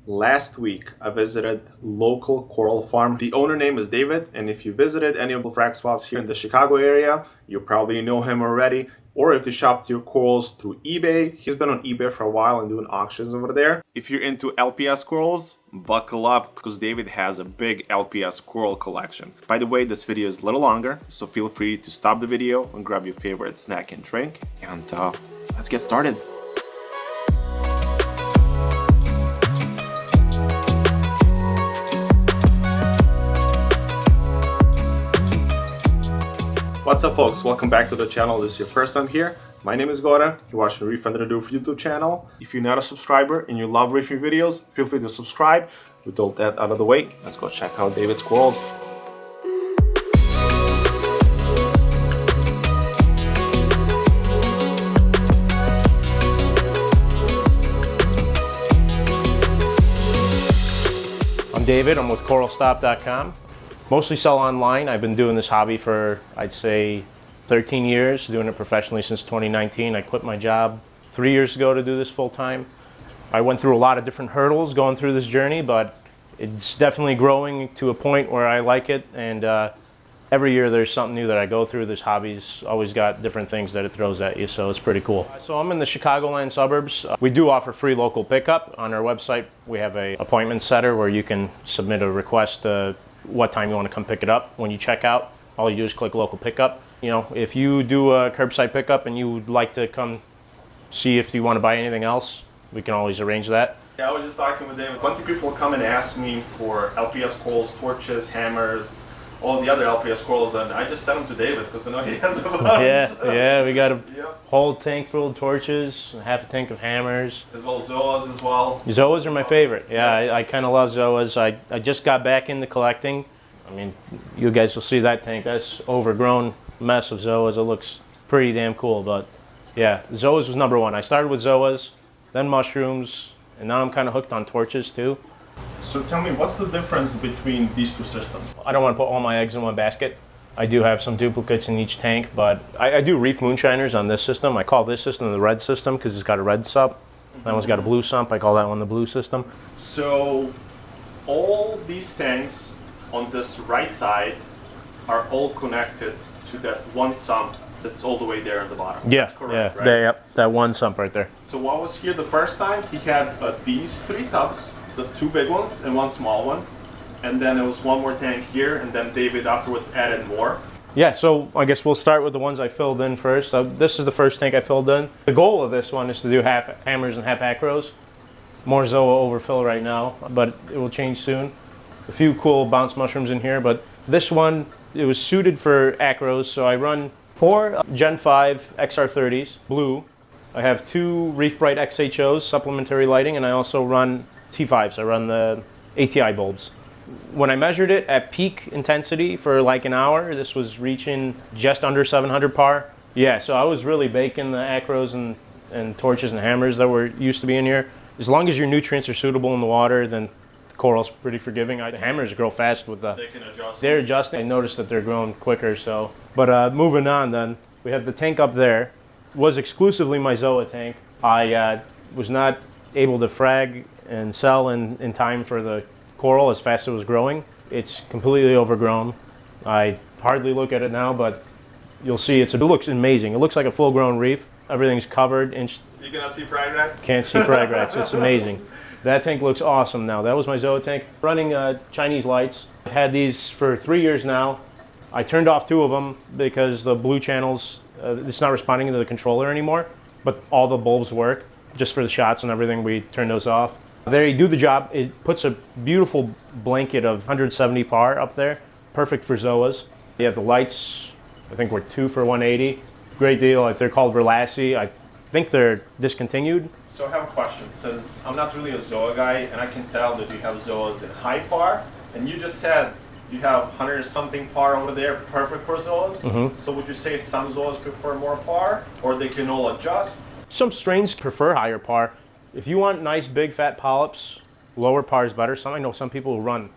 Last week, I visited local coral farm. The owner name is David, and if you visited any of the frag swaps here in the Chicago area, you probably know him already. Or if you shopped your corals through eBay, he's been on eBay for a while and doing auctions over there. If you're into LPS corals, buckle up because David has a big LPS coral collection. By the way, this video is a little longer, so feel free to stop the video and grab your favorite snack and drink. And let's get started. What's up, folks? Welcome back to the channel. This is your first time here. My name is Goran. You're watching Reef Under the Roof YouTube channel. If you're not a subscriber and you love reefing videos, feel free to subscribe. With all that out of the way, let's go check out David's corals. I'm David. I'm with coralstop.com. Mostly sell online. I've been doing this hobby for, I'd say, 13 years, doing it professionally since 2019. I quit my job 3 years ago to do this full time. I went through a lot of different hurdles going through this journey, but it's definitely growing to a point where I like it. And every year there's something new that I go through. This hobby's always got different things that it throws at you, so it's pretty cool. So I'm in the Chicagoland suburbs. We do offer free local pickup. On our website, we have an appointment setter where you can submit a request to what time you want to come pick it up. When you check out, all you do is click local pickup. You know, if you do a curbside pickup and you would like to come see if you want to buy anything else, we can always arrange that. Yeah, I was just talking with David. A bunch of people come and ask me for LPS corals, torches, hammers, all the other LPS corals, and I just sent them to David because I know he has a bunch. Yeah, we got a whole tank full of torches, half a tank of hammers. As well as zoas as well. Zoas are my favorite. Yeah, I kind of love zoas. I just got back into collecting. I mean, you guys will see that tank. That's overgrown mess of zoas. It looks pretty damn cool, but yeah, zoas was number one. I started with zoas, then mushrooms, and now I'm kind of hooked on torches too. So tell me, what's the difference between these two systems? I don't want to put all my eggs in one basket. I do have some duplicates in each tank, but I do reef moonshiners on this system. I call this system the red system because it's got a red sump. That one's got a blue sump. I call that one the blue system. So all these tanks on this right side are all connected to that one sump that's all the way there at the bottom. Yeah, that's correct, yeah, right? Yep, that one sump right there. So what was here the first time, he had these three tubs, the two big ones and one small one. And then there was one more tank here, and then David afterwards added more. Yeah, so I guess we'll start with the ones I filled in first. So this is the first tank I filled in. The goal of this one is to do half hammers and half acros. More Zoa overfill right now, but it will change soon. A few cool bounce mushrooms in here, but this one, it was suited for acros, so I run 4 Gen 5 XR30s, blue. I have 2 Reef Bright XHOs, supplementary lighting, and I also run T5s. I run the ATI bulbs. When I measured it at peak intensity for like an hour, this was reaching just under 700 par. Yeah, so I was really baking the acros and torches and hammers that were used to be in here. As long as your nutrients are suitable in the water, then the coral's pretty forgiving. The hammers grow fast with the... They can adjust. They're adjusting. I noticed that they're growing quicker, so... But moving on then, we have the tank up there. It was exclusively my Zoa tank. I was not able to frag and sell in time for the coral as fast as it was growing. It's completely overgrown. I hardly look at it now, but you'll see it looks amazing. It looks like a full-grown reef. Everything's covered. You cannot see frag racks? Can't see frag racks. It's amazing. That tank looks awesome now. That was my Zoa tank. Running Chinese lights. I've had these for 3 years now. I turned off 2 of them because the blue channels, it's not responding to the controller anymore, but all the bulbs work. Just for the shots and everything, we turn those off. They do the job. It puts a beautiful blanket of 170 par up there. Perfect for Zoas. You have the lights, I think we're 2 for 180. Great deal. They're called Verlassi. I think they're discontinued. So I have a question. Since I'm not really a Zoa guy, and I can tell that you have Zoas in high par, and you just said you have 100 something par over there, perfect for Zoas. Mm-hmm. So would you say some Zoas prefer more par, or they can all adjust? Some strains prefer higher par. If you want nice big fat polyps, lower par is better. I know some people who run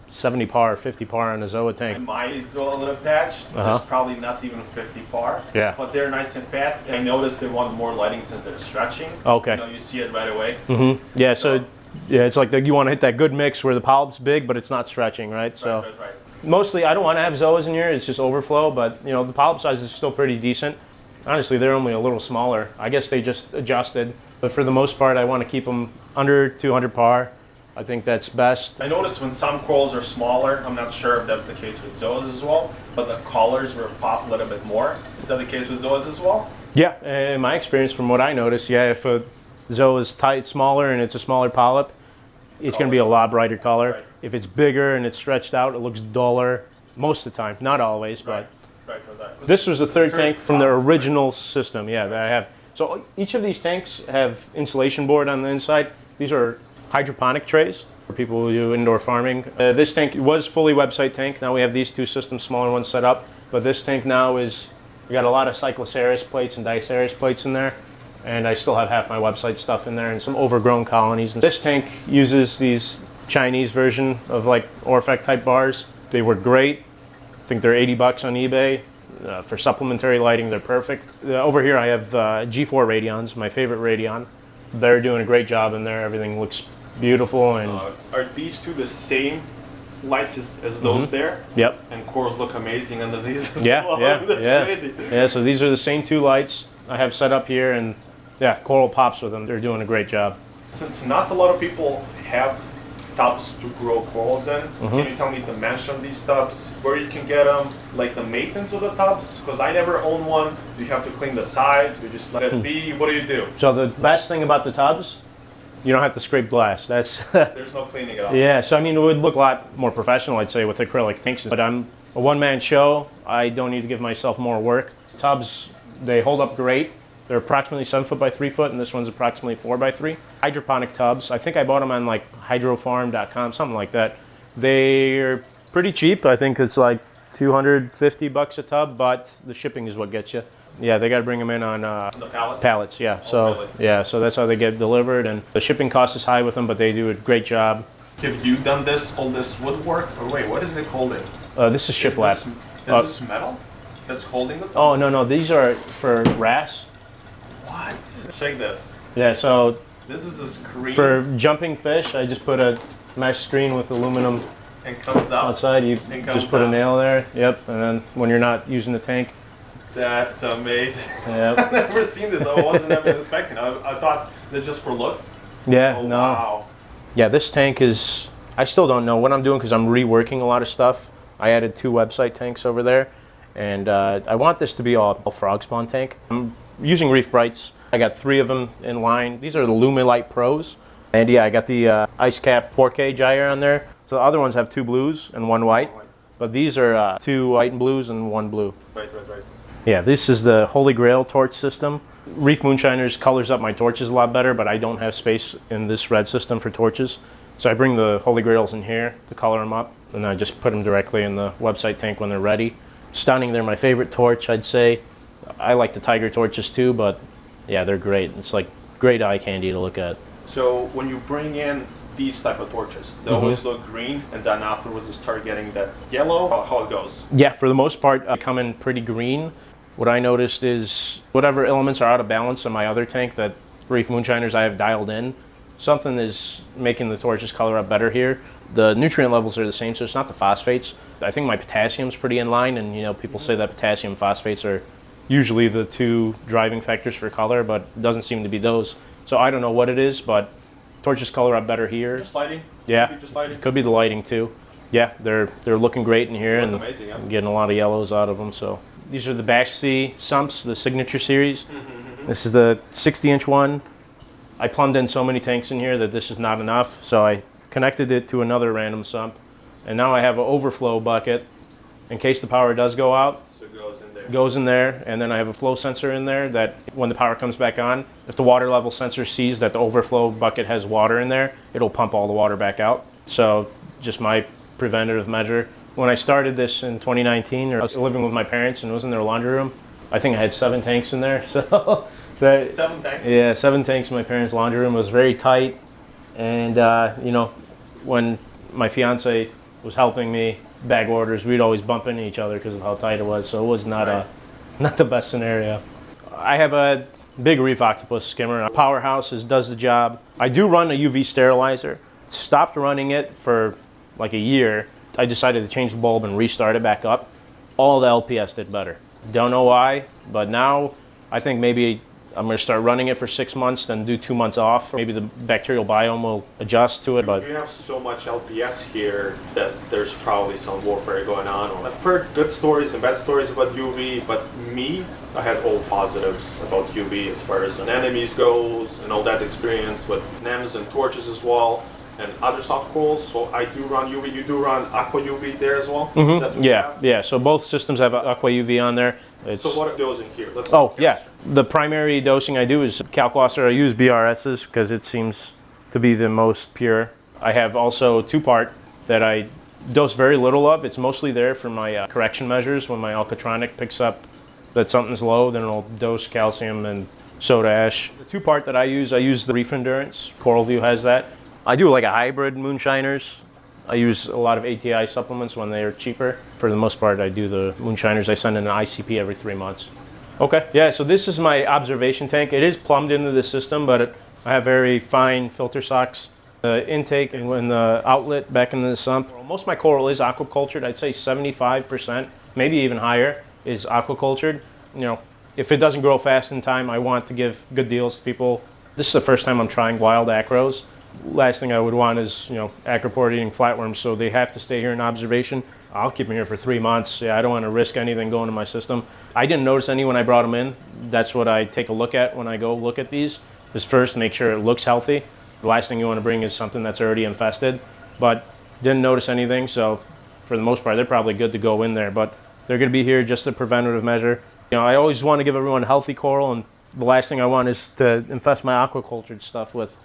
70 par, 50 par on a Zoa tank. And my Zoa that attached, there's probably not even 50 par. Yeah. But they're nice and fat. I noticed they want more lighting since they're stretching. Okay. You know, you see it right away. Mm-hmm. Yeah, so Yeah, it's like you want to hit that good mix where the polyp's big, but it's not stretching, right? So Right. mostly I don't want to have zoas in here. It's just overflow, but you know the polyp size is still pretty decent. Honestly, they're only a little smaller. I guess they just adjusted, but for the most part, I want to keep them under 200 par. I think that's best. I noticed when some corals are smaller, I'm not sure if that's the case with zoas as well, but the collars will pop a little bit more. Is that the case with zoas as well? Yeah, in my experience, from what I noticed, yeah, if a zoa is tight, smaller, and it's a smaller polyp, it's going to be a lot brighter color. Right. If it's bigger and it's stretched out, it looks duller most of the time. Not always, but Right. this was the third tank from the original system, yeah, that I have. So each of these tanks have insulation board on the inside. These are hydroponic trays for people who do indoor farming. This tank was fully website tank. Now we have these two systems, smaller ones set up. But this tank now is, we got a lot of Cycloceras plates and Diceras plates in there. And I still have half my website stuff in there and some overgrown colonies. And this tank uses these Chinese version of like Orfec type bars. They work great. I think they're 80 bucks on eBay. For supplementary lighting, they're perfect. Over here I have G4 Radions, my favorite Radion. They're doing a great job in there. Everything looks beautiful. And are these two the same lights as those there? Yep. And corals look amazing under these as Yeah, well. yeah, That's yeah. crazy. Yeah, so these are the same two lights I have set up here, and yeah, coral pops with them. They're doing a great job. Since not a lot of people have tubs to grow corals in, Mm-hmm. can you tell me the dimension of these tubs, where you can get them, like the maintenance of the tubs? Because I never own one. You have to clean the sides, you just let it be. What do you do? So the best thing about the tubs, you don't have to scrape glass. That's There's no cleaning at all. yeah. So I mean, it would look a lot more professional, I'd say, with acrylic tanks. But I'm a one-man show. I don't need to give myself more work. Tubs, they hold up great. They're approximately 7 foot by 3 foot, and this one's approximately 4 by 3. Hydroponic tubs. I think I bought them on like hydrofarm.com, something like that. They're pretty cheap. I think it's like 250 bucks a tub, but the shipping is what gets you. Yeah, they got to bring them in on The pallets? pallets. Yeah, Oh, so really? yeah, so that's how they get delivered, and the shipping cost is high with them, but they do a great job. Have you done all this woodwork? Or wait, what is it holding? This is shiplap. Is this metal that's holding the tubs? Oh no, these are for wrasse. What? Check this. Yeah, so This is a screen for jumping fish, I just put a mesh screen with aluminum and comes out. outside. You And comes just put a down. nail there. Yep, and then when you're not using the tank. That's amazing. Yep. I've never seen this. I wasn't even expecting. I thought they're just for looks. Yeah. Oh, No. wow. Yeah, this tank is. I still don't know what I'm doing because I'm reworking a lot of stuff. I added 2 website tanks over there, and I want this to be all frog spawn tank. I'm using Reef Brights. I got 3 of them in line. These are the Lumilite Pros, and yeah, I got the Ice Cap 4K gyre on there. So the other ones have 2 blues and 1 white, but these are 2 white and blues and 1 blue. Right. Yeah, this is the Holy Grail torch system. Reef Moonshiners colors up my torches a lot better, but I don't have space in this red system for torches. So I bring the Holy Grails in here to color them up, and I just put them directly in the website tank when they're ready. Stunning, they're my favorite torch, I'd say. I like the Tiger torches too, but yeah, they're great. It's like great eye candy to look at. So when you bring in these type of torches, they always look green, and then afterwards you start getting that yellow. How it goes? Yeah, for the most part, come in pretty green. What I noticed is whatever elements are out of balance in my other tank that Reef Moonshiners I have dialed in, something is making the torches color up better here. The nutrient levels are the same, so it's not the phosphates. I think my potassium's pretty in line, and you know, people say that potassium phosphates are usually the 2 driving factors for color, but it doesn't seem to be those. So I don't know what it is, but torches color up better here. Just lighting? Yeah. Maybe just lighting? Could be the lighting too. Yeah, they're looking great in here, They and look amazing, yeah. I'm getting a lot of yellows out of them. So these are the Bash C sumps, the signature series. This is the 60-inch one. I plumbed in so many tanks in here that this is not enough, so I connected it to another random sump, and now I have an overflow bucket in case the power does go out. So it goes in there. Goes in there, and then I have a flow sensor in there that when the power comes back on, if the water level sensor sees that the overflow bucket has water in there, it'll pump all the water back out. So just my preventative measure. When I started this in 2019, I was living with my parents and it was in their laundry room. I think I had 7 tanks in there. So 7 tanks? yeah, 7 tanks in my parents' laundry room. It was very tight, and you know, when my fiance was helping me bag orders, we'd always bump into each other because of how tight it was. So it was not Right. not the best scenario. I have a Big reef octopus skimmer. Powerhouse does the job. I do run a UV sterilizer. Stopped running it for like a year. I decided to change the bulb and restart it back up. All the LPS did better. Don't know why, but now I think maybe I'm going to start running it for 6 months, then do 2 months off. Maybe the bacterial biome will adjust to it. But you have so much LPS here that there's probably some warfare going on. I've heard good stories and bad stories about UV, but me, I had all positives about UV as far as anemones goes and all that experience with NEMs and torches as well. And other soft corals, so I do run UV. You do run aqua UV there as well? Mm-hmm. That's what you have? Yeah. So both systems have aqua UV on there. So what are those in here? Let's The primary dosing I do is calcwaster. I use BRSs because it seems to be the most pure. I have also 2-part that I dose very little of. It's mostly there for my correction measures. When my alkatronic picks up that something's low, then it'll dose calcium and soda ash. The 2-part that I use the Reef Endurance. CoralView has that. I do like a hybrid moonshiners. I use a lot of ATI supplements when they're cheaper. For the most part, I do the moonshiners. I send in an ICP every 3 months. Okay, yeah, so this is my observation tank. It is plumbed into the system, but I have very fine filter socks. The intake and when the outlet back into the sump. Most of my coral is aquacultured. I'd say 75%, maybe even higher, is aquacultured. You know, if it doesn't grow fast in time, I want to give good deals to people. This is the first time I'm trying wild acros. Last thing I would want is, acroport eating flatworms, so they have to stay here in observation. I'll keep them here for 3 months. Yeah, I don't want to risk anything going to my system. I didn't notice any when I brought them in. That's what I take a look at when I go look at these, is first make sure it looks healthy. The last thing you want to bring is something that's already infested, but didn't notice anything, so for the most part, they're probably good to go in there, but they're going to be here just a preventative measure. I always want to give everyone healthy coral, and the last thing I want is to infest my aquacultured stuff with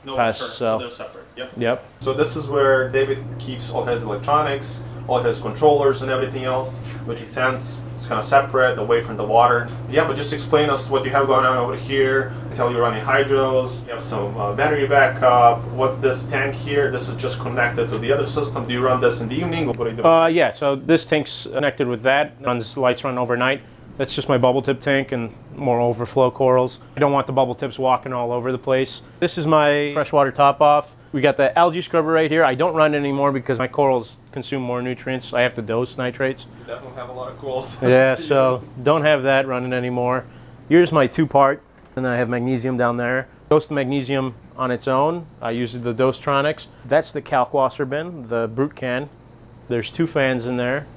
pests. Sure. So they're separate. Yep. So this is where David keeps all his electronics, all his controllers and everything else, which makes sense. It's kind of separate, away from the water. Yeah, but just explain us what you have going on over here. I tell you running hydros, you have some battery backup. What's this tank here? This is just connected to the other system. Do you run this in the evening, or what do you do? Yeah, so this tank's connected with that. Lights run overnight. That's just my bubble tip tank and more overflow corals. I don't want the bubble tips walking all over the place. This is my freshwater top off. We got the algae scrubber right here. I don't run it anymore because my corals consume more nutrients. I have to dose nitrates. You definitely have a lot of corals. Yeah, so don't have that running anymore. Here's my 2-part, and then I have magnesium down there. Dose the magnesium on its own. I use the Dosetronics. That's the calcwaster bin, the brute can. There's 2 fans in there,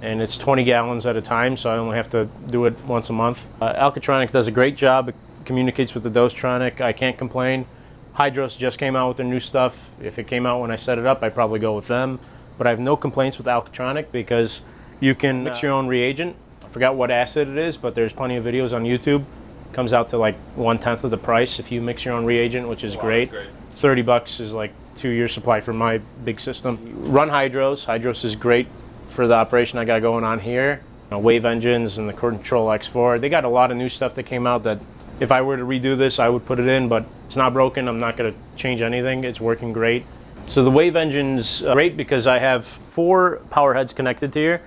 and it's 20 gallons at a time, so I only have to do it once a month. Alkatronic does a great job. It communicates with the Dosetronic. I can't complain. Hydros just came out with their new stuff. If it came out when I set it up, I'd probably go with them. But I have no complaints with Alkatronic because you can mix your own reagent. I forgot what acid it is, but there's plenty of videos on YouTube. Comes out to like 1/10 of the price if you mix your own reagent, which is great. $30 is like 2 years supply for my big system. Run Hydros. Hydros is great for the operation I got going on here. Wave engines and the Control X4. They got a lot of new stuff that came out that if I were to redo this, I would put it in, but it's not broken. I'm not going to change anything. It's working great. So the wave engine's great because I have 4 power heads connected to here,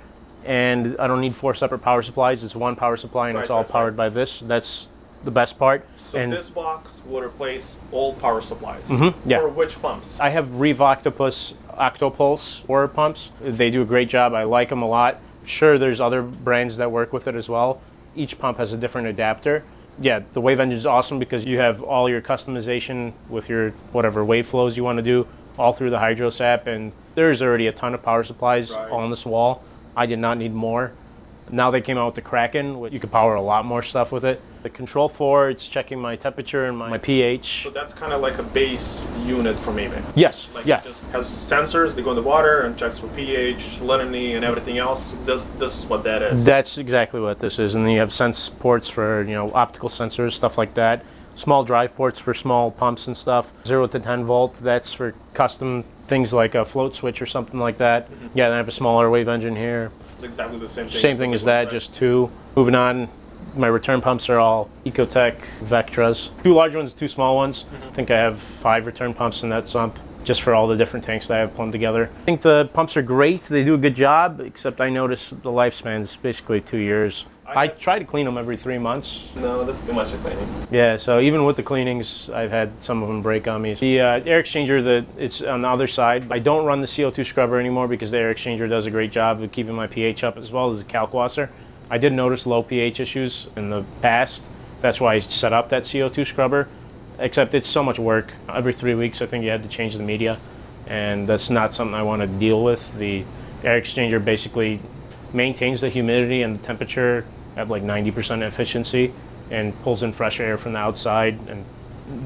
and I don't need 4 separate power supplies. It's 1 power supply, and it's all powered by this. That's the best part. So this box will replace all power supplies. Yeah. For which pumps? I have Reef Octopus Octopulse water pumps. They do a great job. I like them a lot. Sure, there's other brands that work with it as well. Each pump has a different adapter. Yeah, the wave engine is awesome because you have all your customization with your whatever wave flows you want to do all through the Hydros app, and there's already a ton of power supplies on this wall. I did not need more. Now they came out with the Kraken. You could power a lot more stuff with it. The Control 4, it's checking my temperature and my pH. So that's kind of like a base unit for Maven. Yes, Like yeah. It just has sensors that go in the water and checks for pH, salinity, and everything else. This is what that is. That's exactly what this is. And then you have sense ports for, optical sensors, stuff like that. Small drive ports for small pumps and stuff. 0 to 10 volt, that's for custom things like a float switch or something like that. Yeah, then I have a smaller wave engine here. It's exactly the same thing. Same thing as that, just 2. Moving on, my return pumps are all Ecotech Vectras. 2 large ones, 2 small ones. I think I have 5 return pumps in that sump, just for all the different tanks that I have plumbed together. I think the pumps are great. They do a good job, except I notice the lifespan's basically 2 years. I try to clean them every 3 months. No, that's too much of cleaning. Yeah, so even with the cleanings, I've had some of them break on me. The air exchanger, it's on the other side. I don't run the CO2 scrubber anymore because the air exchanger does a great job of keeping my pH up, as well as the calc washer. I did notice low pH issues in the past. That's why I set up that CO2 scrubber, except it's so much work. Every 3 weeks, I think you had to change the media, and that's not something I want to deal with. The air exchanger basically maintains the humidity and the temperature at like 90% efficiency and pulls in fresh air from the outside and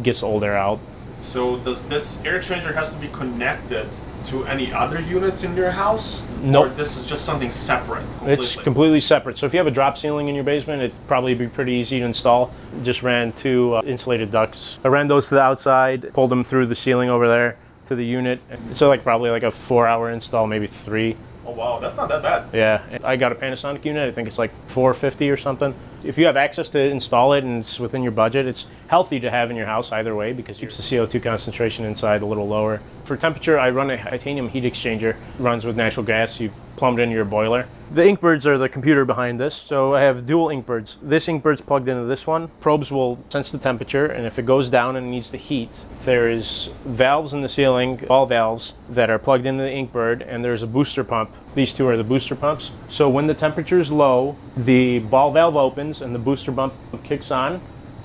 gets the old air out. So does this air exchanger has to be connected to any other units in your house? Nope. Or this is just something separate completely? It's completely separate. So if you have a drop ceiling in your basement, it'd probably be pretty easy to install. Just ran 2 insulated ducts. I ran those to the outside, pulled them through the ceiling over there to the unit. So like probably like a 4-hour install, maybe 3. Oh wow, that's not that bad. Yeah, I got a Panasonic unit. I think it's like $450 or something. If you have access to install it and it's within your budget, it's healthy to have in your house either way because it keeps the CO2 concentration inside a little lower. For temperature, I run a titanium heat exchanger. It runs with natural gas. You plumb it into your boiler. The Inkbirds are the computer behind this. So I have dual Inkbirds. This Inkbird's plugged into this one. Probes will sense the temperature, and if it goes down and needs to heat, there is valves in the ceiling, ball valves, that are plugged into the Inkbird, and there's a booster pump. These 2 are the booster pumps. So when the temperature is low, the ball valve opens and the booster pump kicks on.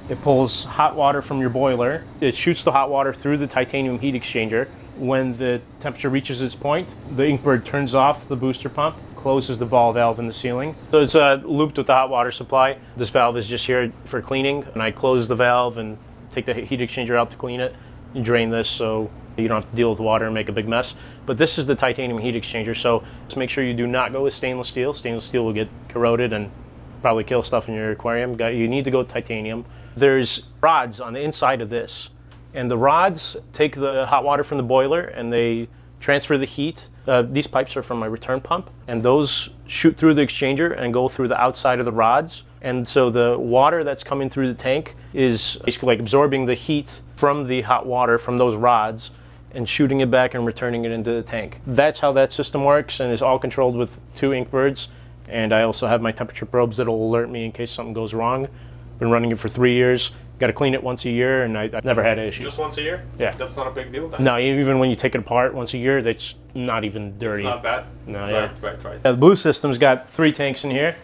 It pulls hot water from your boiler. It shoots the hot water through the titanium heat exchanger. When the temperature reaches its point, the Inkbird turns off the booster pump, closes the ball valve in the ceiling. So it's looped with the hot water supply. This valve is just here for cleaning, and I close the valve and take the heat exchanger out to clean it. You drain this so you don't have to deal with water and make a big mess. But this is the titanium heat exchanger, so just make sure you do not go with stainless steel. Stainless steel will get corroded and probably kill stuff in your aquarium. You need to go with titanium. There's rods on the inside of this, and the rods take the hot water from the boiler and they transfer the heat. These pipes are from my return pump, and those shoot through the exchanger and go through the outside of the rods. And so the water that's coming through the tank is basically like absorbing the heat from the hot water from those rods and shooting it back and returning it into the tank. That's how that system works, and is all controlled with 2 Inkbirds. And I also have my temperature probes that'll alert me in case something goes wrong. Been running it for 3 years. Got to clean it once a year, and I've never had an issue. Just once a year? Yeah. That's not a big deal then? No, even when you take it apart once a year, that's not even dirty. It's not bad? No, Right. The blue system's got 3 tanks in here.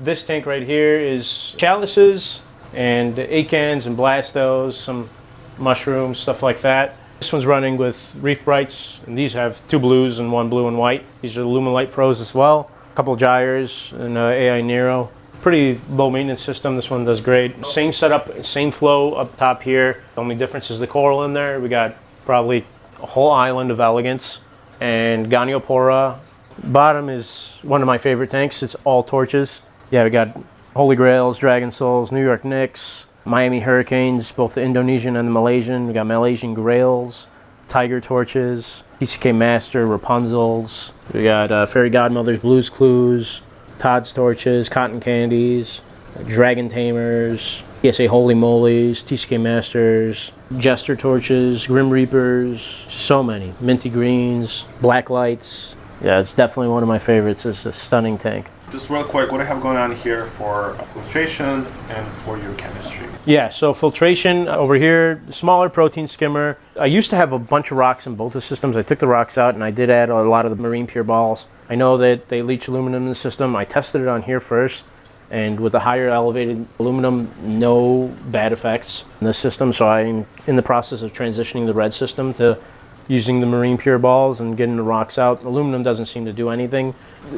This tank right here is chalices and acans and blastos, some mushrooms, stuff like that. This one's running with Reef Brights, and these have 2 blues and 1 blue and white. These are the Luminlight Pros as well. A couple gyres and AI Nero. Pretty low maintenance system. This one does great. Same setup, same flow up top here. The only difference is the coral in there. We got probably a whole island of elegance and Goniopora. Bottom is one of my favorite tanks. It's all torches. Yeah, we got Holy Grails, Dragon Souls, New York Knicks, Miami Hurricanes, both the Indonesian and the Malaysian. We got Malaysian Grails, Tiger Torches, TCK Master, Rapunzels. We got Fairy Godmothers, Blues Clues, Todd's Torches, Cotton Candies, Dragon Tamers, PSA Holy Molys, TCK Masters, Jester Torches, Grim Reapers, so many. Minty Greens, Black Lights. Yeah, it's definitely one of my favorites. It's a stunning tank. Just real quick, what do I have going on here for filtration and for your chemistry? Yeah, so filtration over here, smaller protein skimmer. I used to have a bunch of rocks in both the systems. I took the rocks out and I did add a lot of the marine pure balls. I know that they leach aluminum in the system. I tested it on here first, and with the higher elevated aluminum, no bad effects in the system. So I'm in the process of transitioning the red system to using the marine pure balls and getting the rocks out. Aluminum doesn't seem to do anything.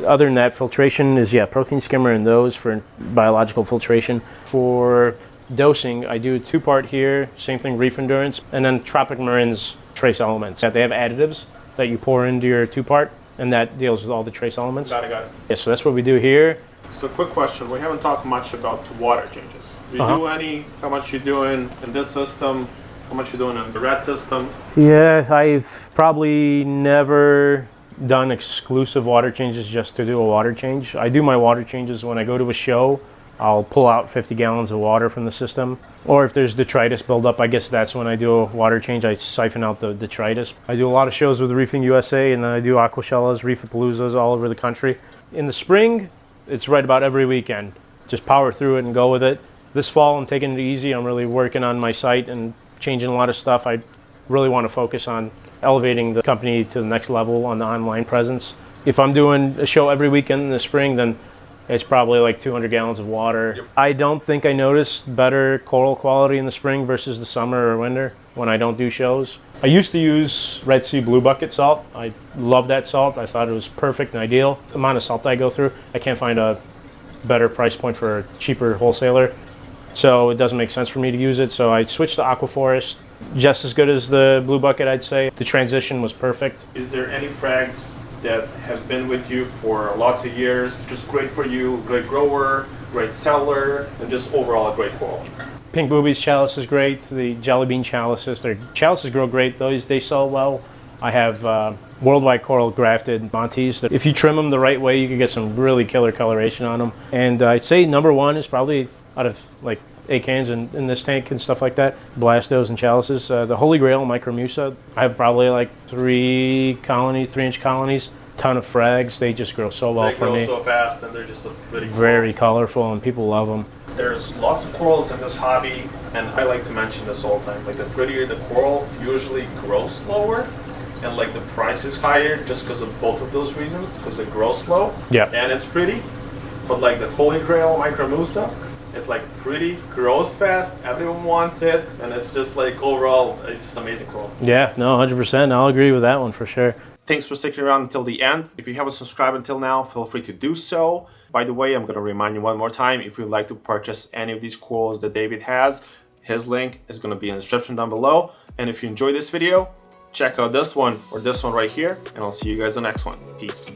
Other than that, filtration is, protein skimmer and those for biological filtration. For dosing, I do a 2-part here, same thing, Reef Endurance, and then Tropic Marin's trace elements. They have additives that you pour into your 2-part, and that deals with all the trace elements. Got it. Yeah, so that's what we do here. So quick question, we haven't talked much about water changes. Do you do any, how much you doing in this system, how much you doing in the red system? Yeah, I've probably never done exclusive water changes just to do a water change. I do my water changes when I go to a show. I'll pull out 50 gallons of water from the system. Or if there's detritus buildup, I guess that's when I do a water change. I siphon out the detritus. I do a lot of shows with Reefing USA, and then I do Aquashellas, Reefapaloozas all over the country. In the spring, it's right about every weekend. just power through it and go with it. This fall, I'm taking it easy. I'm really working on my site and changing a lot of stuff. I really want to focus on elevating the company to the next level on the online presence. If I'm doing a show every weekend in the spring, then it's probably like 200 gallons of water. Yep. I don't think I notice better coral quality in the spring versus the summer or winter when I don't do shows. I used to use Red Sea Blue Bucket salt. I love that salt. I thought it was perfect and ideal. The amount of salt I go through, I can't find a better price point for a cheaper wholesaler. So it doesn't make sense for me to use it. So I switched to Aquaforest. Just as good as the Blue Bucket, I'd say. The transition was perfect. Is there any frags that have been with you for lots of years, just great for you, great grower, great seller, and just overall a great coral? Pink Boobies chalice is great. The Jelly Bean chalices, their chalices grow great. They sell well. I have Worldwide Coral grafted Montes that if you trim them the right way, you can get some really killer coloration on them. And I'd say number one is probably out of like 8 cans in this tank and stuff like that, Blastos and chalices. The Holy Grail Micromusa, I have probably like 3 colonies, 3-inch colonies, ton of frags. They just grow so well for me. They grow so fast and they're just pretty cool. Very colorful and people love them. There's lots of corals in this hobby, and I like to mention this all the time. Like the prettier the coral usually grows slower, and like the price is higher just because of both of those reasons, because it grows slow. Yeah. And it's pretty. But like the Holy Grail Micromusa, it's like pretty, grows fast, everyone wants it, and it's just like overall, it's just amazing coral. Yeah, no, 100%. I'll agree with that one for sure. Thanks for sticking around until the end. If you haven't subscribed until now, feel free to do so. By the way, I'm going to remind you one more time, if you'd like to purchase any of these corals that David has, his link is going to be in the description down below. And if you enjoyed this video, check out this one or this one right here, and I'll see you guys in the next one. Peace.